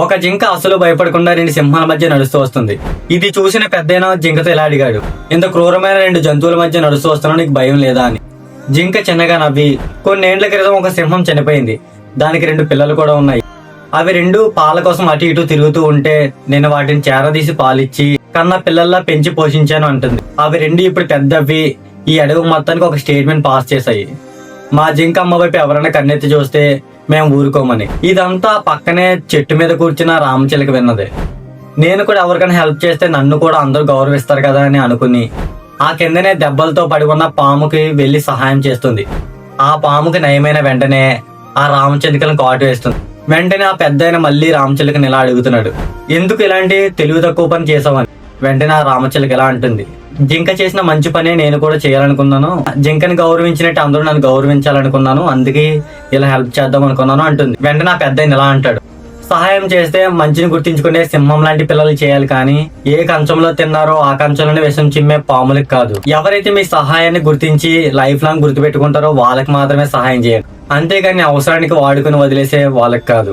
ఒక జింక అసలు భయపడకుండా రెండు సింహాల మధ్య నడుస్తూ వస్తుంది. ఇది చూసిన పెద్దయిన జింకతో ఇలా అడిగాడు, ఇంత క్రూరమైన రెండు జంతువుల మధ్య నడుస్తూ వస్తున్నా నీకు భయం లేదా అని. జింక చిన్నగా నవ్వి, కొన్నేండ్ల క్రితం ఒక సింహం చనిపోయింది, దానికి 2 పిల్లలు కూడా ఉన్నాయి. అవి 2 పాల కోసం అటు ఇటు తిరుగుతూ ఉంటే నేను వాటిని చేరదీసి పాలిచ్చి కన్నా పిల్లల్లా పెంచి పోషించాను అంటుంది. అవి 2 ఇప్పుడు పెద్దవి ఈ అడవి మొత్తానికి ఒక స్టేట్మెంట్ పాస్ చేశాయి. మా జింక అమ్మ వైపు ఎవరైనా కన్నెత్తి చూస్తే మేము ఊరుకోమని. ఇదంతా పక్కనే చెట్టు మీద కూర్చున్న రామచిలక విన్నది. నేను కూడా ఎవరికైనా హెల్ప్ చేస్తే నన్ను కూడా అందరూ గౌరవిస్తారు కదా అని అనుకుని ఆ కిందనే దెబ్బలతో పడి ఉన్న పాముకి వెళ్లి సహాయం చేస్తుంది. ఆ పాముకి నయమైన వెంటనే ఆ రామచిలుకలను కాటు వేస్తుంది. వెంటనే ఆ పెద్దయిన మళ్ళీ రామచిలుకని ఇలా అడుగుతున్నాడు, ఎందుకు ఇలాంటి తెలివి తక్కువ పని చేసావని. వెంటనే ఆ రామచిలుక ఇలా అంటుంది, జింక చేసిన మంచి పనే నేను కూడా చేయాలనుకున్నాను, జింకని గౌరవించినట్టు అందరూ నన్ను గౌరవించాలనుకున్నాను, అందుకే ఇలా హెల్ప్ చేద్దాం అనుకున్నాను అంటుంది. వెంటనే ఆ పెద్దయిన ఇలా అంటాడు, సహాయం చేస్తే మంచిని గుర్తించుకునే సింహం లాంటి పిల్లలు చేయాలి కానీ ఏ కంచంలో తిన్నారో ఆ కంచంలోనే విషం చిమ్మే పాములకు కాదు. ఎవరైతే మీ సహాయాన్ని గుర్తించి లైఫ్ లాంగ్ గుర్తుపెట్టుకుంటారో వాళ్ళకి మాత్రమే సహాయం చేయండి, అంతేగాని అవసరానికి వాడుకుని వదిలేసే వాళ్ళకి కాదు.